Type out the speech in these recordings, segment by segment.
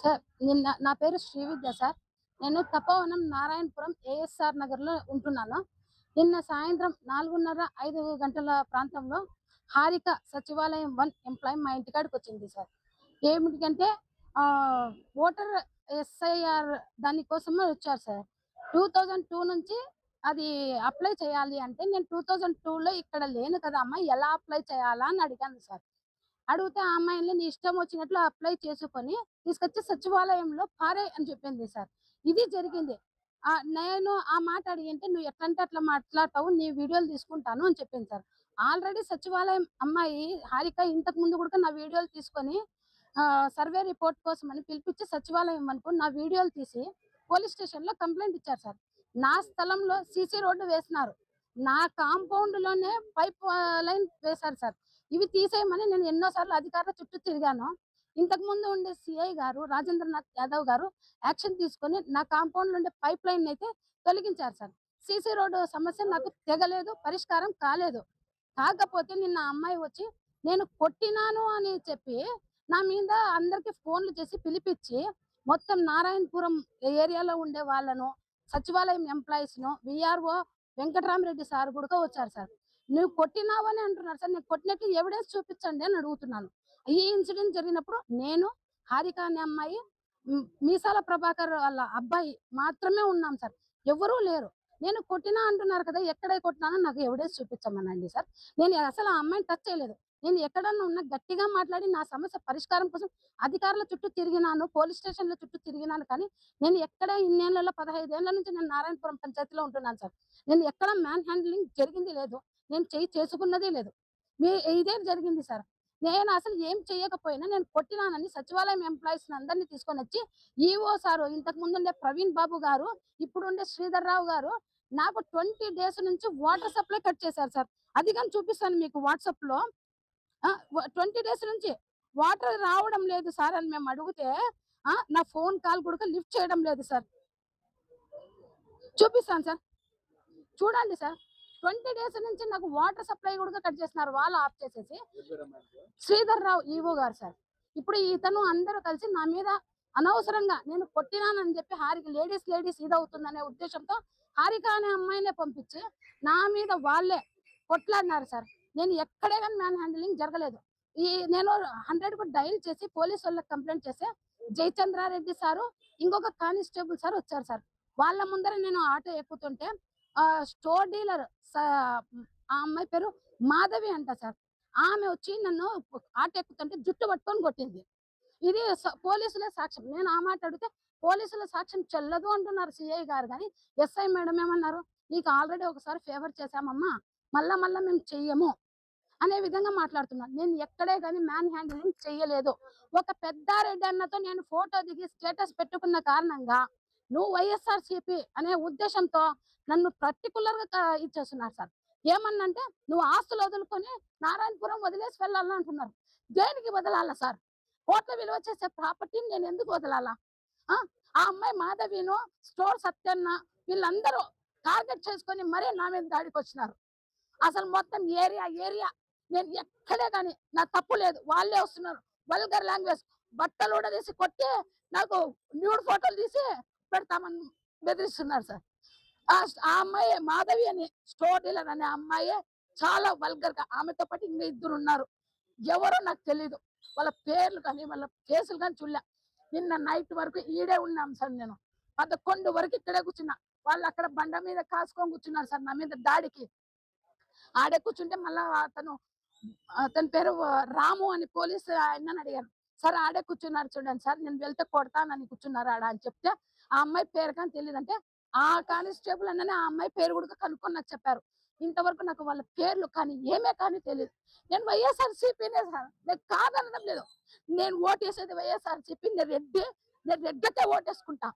Sir నిన్న నా పేరు శ్రీవిద్య సార్. నేను తపోవనం నారాయణపురం ఏఎస్ఆర్ నగర్లో ఉంటున్నాను. నిన్న సాయంత్రం 4:30, 5 గంటల ప్రాంతంలో హారిక సచివాలయం 1 ఎంప్లాయీ మా ఇంటికాడికి వచ్చింది సార్. ఏమిటికంటే ఓటర్ ఎస్ఐఆర్ దానికోసమే వచ్చారు సార్. 2002 నుంచి అది అప్లై చేయాలి అంటే నేను 2002లో ఇక్కడ లేను కదా అమ్మ, ఎలా అప్లై చేయాలా అని అడిగాను సార్. అడిగితే ఆ అమ్మాయిని నీ ఇష్టం వచ్చినట్లు అప్లై చేసుకొని తీసుకొచ్చి సచివాలయంలో పారేయ్ అని చెప్పింది సార్. ఇది జరిగింది. నేను ఆ మాట అడిగింటే నువ్వు ఎట్లంటే అట్లా మాట్లాడతావు, నీ వీడియోలు తీసుకుంటాను అని చెప్పింది సార్. ఆల్రెడీ సచివాలయం అమ్మాయి హారిక ఇంతకు ముందు కూడా నా వీడియోలు తీసుకొని సర్వే రిపోర్ట్ కోసం అని పిలిపించి సచివాలయం అనుకో నా వీడియోలు తీసి పోలీస్ స్టేషన్లో కంప్లైంట్ ఇచ్చారు సార్. నా స్థలంలో సీసీ రోడ్డు వేసినారు, నా కాంపౌండ్ లోనే పైప్ లైన్ వేశారు సార్. ఇవి తీసేయమని నేను ఎన్నోసార్లు అధికారుల చుట్టూ తిరిగాను. ఇంతకు ముందు ఉండే సిఐ గారు రాజేంద్రనాథ్ యాదవ్ గారు యాక్షన్ తీసుకొని నా కాంపౌండ్ ఉండే పైప్ లైన్ అయితే తొలగించారు సార్. సీసీ రోడ్డు సమస్య నాకు తెగలేదు, పరిష్కారం కాలేదు. కాకపోతే నిన్న అమ్మాయి వచ్చి నేను కొట్టినాను అని చెప్పి నా మీద అందరికి ఫోన్లు చేసి పిలిపించి మొత్తం నారాయణపురం ఏరియాలో ఉండే వాళ్ళను, సచివాలయం ఎంప్లాయీస్ను, విఆర్ఓ వెంకటరామరెడ్డి సార్ కూడా వచ్చారు సార్. నువ్వు కొట్టినావని అంటున్నారు సార్. నేను కొట్టినట్టు ఎవిడెన్స్ చూపించండి అని అడుగుతున్నాను. ఈ ఇన్సిడెంట్ జరిగినప్పుడు నేను, హారిక అనే అమ్మాయి, మీసాల ప్రభాకర్ వాళ్ళ అబ్బాయి మాత్రమే ఉన్నాం సార్, ఎవరూ లేరు. నేను కొట్టినా అంటున్నారు కదా, ఎక్కడ కొట్టినానో నాకు ఎవిడెన్స్ చూపించమనండి సార్. నేను అసలు ఆ అమ్మాయిని టచ్ చేయలేదు. నేను ఎక్కడన్నా ఉన్నా గట్టిగా మాట్లాడి నా సమస్య పరిష్కారం కోసం అధికారుల చుట్టూ తిరిగినాను, పోలీస్ స్టేషన్ల చుట్టూ తిరిగినాను. కానీ నేను ఎక్కడ ఇన్నేళ్లలో 15 ఏళ్ల నుంచి నేను నారాయణపురం పంచాయతీలో ఉంటున్నాను సార్. నేను ఎక్కడ మ్యాన్ హ్యాండ్లింగ్ జరిగింది లేదు, నేను చేసుకున్నదే లేదు. ఇదే జరిగింది సార్. నేను అసలు ఏం చేయకపోయినా నేను కొట్టినానని సచివాలయం ఎంప్లాయీస్ అందరినీ తీసుకొని వచ్చి ఈఓ సారు, ఇంతకు ముందుండే ప్రవీణ్ బాబు గారు, ఇప్పుడుండే శ్రీధర్ రావు గారు నాకు 20 డేస్ నుంచి వాటర్ సప్లై కట్ చేశారు సార్. అది కానీ చూపిస్తాను మీకు వాట్సాప్ లో. 20 డేస్ నుంచి వాటర్ రావడం లేదు సార్ అని మేము అడిగితే నా ఫోన్ కాల్ కూడా లిఫ్ట్ చేయడం లేదు సార్. చూపిస్తాను సార్, చూడండి సార్. 20 డేస్ నుంచి నాకు వాటర్ సప్లై కూడా కట్ చేస్తున్నారు, వాళ్ళు ఆఫ్ చేసేసి. శ్రీధర్ రావు ఈవో గారు సార్. ఇప్పుడు ఇతను అందరూ కలిసి నా మీద అనవసరంగా నేను కొట్టినానని చెప్పి హారిక లేడీస్ ఇదవుతుందనే ఉద్దేశంతో హారిక అనే అమ్మాయినే పంపించి నా మీద వాళ్ళే కొట్లాడినారు సార్. నేను ఎక్కడే కానీ మ్యాన్ హ్యాండిలింగ్ జరగలేదు. నేను 100కు డైల్ చేసి పోలీసు వాళ్ళకి కంప్లైంట్ చేస్తే జయచంద్రారెడ్డి సారు, ఇంకొక కానిస్టేబుల్ సార్ వచ్చారు సార్. వాళ్ళ ముందర నేను ఆటో ఎక్కుతుంటే స్టోర్ డీలర్ ఆ అమ్మాయి పేరు మాధవి అంట సార్. ఆమె వచ్చి నన్ను ఆటో ఎక్కుతుంటే జుట్టు పట్టుకొని కొట్టింది. ఇది పోలీసులే సాక్ష్యం. నేను ఆ మాట అడిగితే పోలీసుల సాక్ష్యం చెల్లదు అంటున్నారు సిఐ గారు. కానీ ఎస్ఐ మేడం ఏమన్నారు, నీకు ఆల్రెడీ ఒకసారి ఫేవర్ చేశామమ్మా, మళ్ళా మేము చెయ్యము అనే విధంగా మాట్లాడుతున్నాను. నేను ఎక్కడే కానీ మ్యాన్ హ్యాండిలింగ్ చెయ్యలేదు. ఒక పెద్దారెడ్డి అన్నతో నేను ఫోటో దిగి స్టేటస్ పెట్టుకున్న కారణంగా నువ్వు వైఎస్ఆర్సీపీ అనే ఉద్దేశంతో నన్ను పర్టికులర్ గా ఇచ్చేస్తున్నారు సార్. ఏమన్నంటే నువ్వు ఆస్తులు వదులుకొని నారాయణపురం వదిలేసి వెళ్ళాలని అంటున్నారు. దేనికి వదలాలా సార్? కోట్ల విలువ చేసే ప్రాపర్టీని నేను ఎందుకు వదలాలా? ఆ అమ్మాయి మాధవిను, స్టోర్ సత్యన్న వీళ్ళందరూ టార్గెట్ చేసుకొని మరీ నా మీద దాడికి వచ్చినారు. అసలు మొత్తం ఏరియా నేను ఎక్కడే కానీ నా తప్పు లేదు, వాళ్ళే వస్తున్నారు. వల్గర్ లాంగ్వేజ్, బట్టలు కూడా తీసి కొట్టి నాకు న్యూడ్ ఫోటోలు తీసి పెడతామని బెదిరిస్తున్నారు సార్. ఆ అమ్మాయి మాధవి అని స్టోర్ డీలర్ అనే అమ్మాయి చాలా వల్గర్ గా, ఆమెతో పాటు ఇంకా 2 ఉన్నారు, ఎవరో నాకు తెలీదు. వాళ్ళ పేర్లు కానీ వాళ్ళ కేసులు కానీ చూడలే. నిన్న నైట్ వరకు ఈడే ఉన్నాం సార్. నేను 11 వరకు ఇక్కడే కూర్చున్నా. వాళ్ళు అక్కడ బండ మీద కాసుకొని కూర్చున్నారు సార్ నా మీద దాడికి. ఆడే కూర్చుంటే మళ్ళా అతని పేరు రాము అని పోలీసు ఆయనని అడిగాను. సార్ ఆడే కూర్చున్నారు చూడండి సార్, నేను వెళ్తే కొడతానని కూర్చున్నారు ఆడ అని చెప్తే ఆ అమ్మాయి పేరు కానీ తెలియదంటే ఆ కానిస్టేబుల్ అన్ననే ఆ అమ్మాయి పేరు కూడా కనుక్కొని నాకు చెప్పారు. ఇంతవరకు నాకు వాళ్ళ పేర్లు కానీ ఏమే కానీ తెలియదు. నేను వైఎస్ఆర్సీపీనే సార్, నేను కాదనడం లేదు. నేను ఓటేసేది వైఎస్ఆర్సీపీ. నేను రెడ్డికే ఓటేసుకుంటా.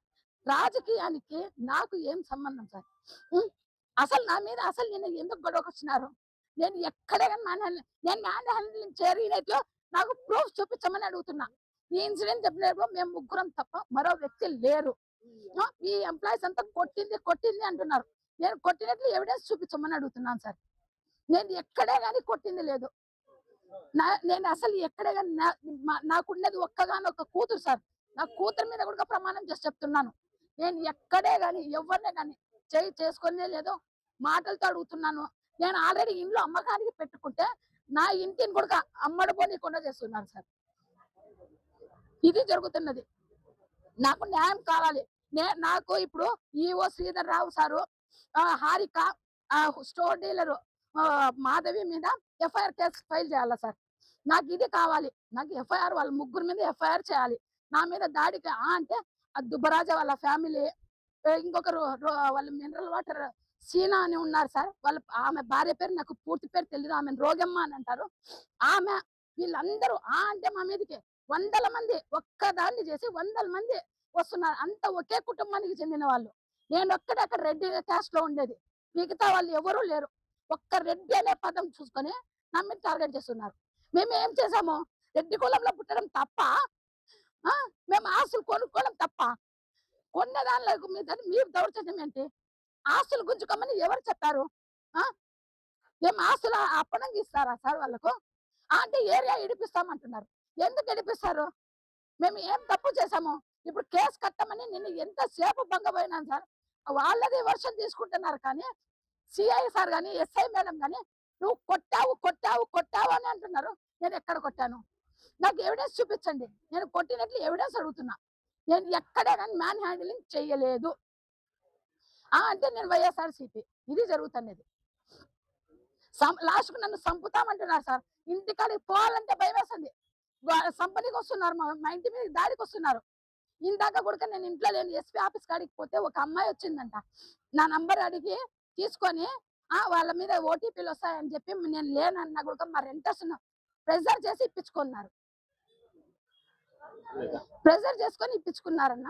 రాజకీయానికి నాకు ఏం సంబంధం సార్? అసలు నా మీద అసలు నేను ఎందుకు గొడవకు వచ్చినారు? నేను ఎక్కడే నేను మ్యాన్ హ్యాండ్లింగ్ జరిగినట్లు నాకు ప్రూఫ్ చూపించమని అడుగుతున్నా. ఈ ఇన్సిడెంట్ చెప్పినప్పుడు మేము ముగ్గురం తప్ప మరో వ్యక్తి లేరు. ఈ ఎంప్లాయీస్ అంతా కొట్టింది అంటున్నారు. నేను కొట్టినట్లు ఎవిడెన్స్ చూపించమని అడుగుతున్నాను సార్. నేను ఎక్కడే కానీ కొట్టింది లేదు. నేను అసలు ఎక్కడే గాని నాకున్నది ఒక్కగానొక్క కూతురు సార్. నా కూతురు మీద కూడా ప్రమాణం చేసి చెప్తున్నాను. నేను ఎక్కడే గాని ఎవరినే గాని చేసుకునే లేదు. మాటలతో అడుగుతున్నాను. నేను ఆల్రెడీ ఇండ్లు అమ్మకానికి పెట్టుకుంటే నా ఇంటిని కూడా అమ్మడుపోనీకుండా చేస్తున్నారు సార్. ఇది జరుగుతున్నది. నాకు న్యాయం కావాలి. నాకు ఇప్పుడు EO Sridhar Rao sir, Harika, store dealer Madhavi మీద ఎఫ్ఐఆర్ కేసు ఫైల్ చేయాలా సార్? నాకు ఇది కావాలి. నాకు ఎఫ్ఐఆర్ వాళ్ళ ముగ్గురు మీద ఎఫ్ఐఆర్ చేయాలి. నా మీద దాడికి అంటే దుబ్బరాజ వాళ్ళ ఫ్యామిలీ, ఇంకొకరు వాళ్ళు మినరల్ వాటర్ సీనా అని ఉన్నారు సార్. ఆమె భార్య పేరు నాకు పూర్తి పేరు తెలీదు. ఆమెను రోగమ్మ అని అంటారు. ఆమె వీళ్ళందరూ అంటే మా మీదకి వందల మంది ఒక్కదాన్ని చేసి వందల మంది వస్తున్నారు. అంత ఒకే కుటుంబానికి చెందిన వాళ్ళు. నేను ఒక్కడే అక్కడ రెడ్డి క్యాస్ట్ లో ఉండేది. మిగతా వాళ్ళు ఎవరూ లేరు. ఒక్క రెడ్డి అనే పదం చూసుకొని నా మీద టార్గెట్ చేస్తున్నారు. మేము ఏం చేసాము? రెడ్డి కులంలో పుట్టడం తప్ప? మేము ఆస్తులు కొనుక్కోవడం తప్ప? కొన్న దానిలో మీద మీరు దౌర్జన్యం ఏంటి? ఆస్తులు గుంజుకోమని ఎవరు చెప్పారు? మేము ఆస్తులు అప్పనంగా ఇస్తారా సార్ వాళ్ళకు? అంటే ఏరియా ఇడిపిస్తామంటున్నారు. ఎందుకు ఇడిపిస్తారు? మేము ఏం తప్పు చేశాము? ఇప్పుడు కేసు కట్టమని నిన్ను ఎంతసేపు భంగపోయినాను సార్. వాళ్ళది వర్షన్ తీసుకుంటున్నారు కానీ సిఐ సార్ గాని, ఎస్ఐ మేడం గాని నువ్వు కొట్టావు, కొట్టావు, కొట్టావు అని అంటున్నారు. నేను ఎక్కడ కొట్టాను? నాకు ఎవిడెన్స్ చూపించండి. నేను కొట్టినట్లు ఎవిడెన్స్ అడుగుతున్నా. నేను ఎక్కడే కానీ మ్యాన్ హ్యాండిలింగ్ చేయలేదు. అంటే నేను వైఎస్ఆర్సీపీ. ఇది జరుగుతున్నది. లాస్ట్‌కు నన్ను సంపుతామంటున్నారు సార్. ఇంటికాడికి పోవాలంటే భయమేస్తుంది. సంపనీకి వస్తున్నారు. మా ఇంటి మీదకి దాడికొస్తున్నారు. ఇందాక కూడా నేను ఇంట్లో లేను. ఎస్పీ ఆఫీస్ కాడికి పోతే ఒక అమ్మాయి వచ్చిందంట. నా నంబర్ అడిగి తీసుకొని వాళ్ళ మీద ఓటీపీలు వస్తాయని చెప్పి నేను లేనన్నా కూడా మా రెంటర్స్‌ను ప్రెజర్ చేసి ఇప్పించుకున్నారు. ప్రెజర్ చేసుకొని ఇప్పించుకున్నారన్న.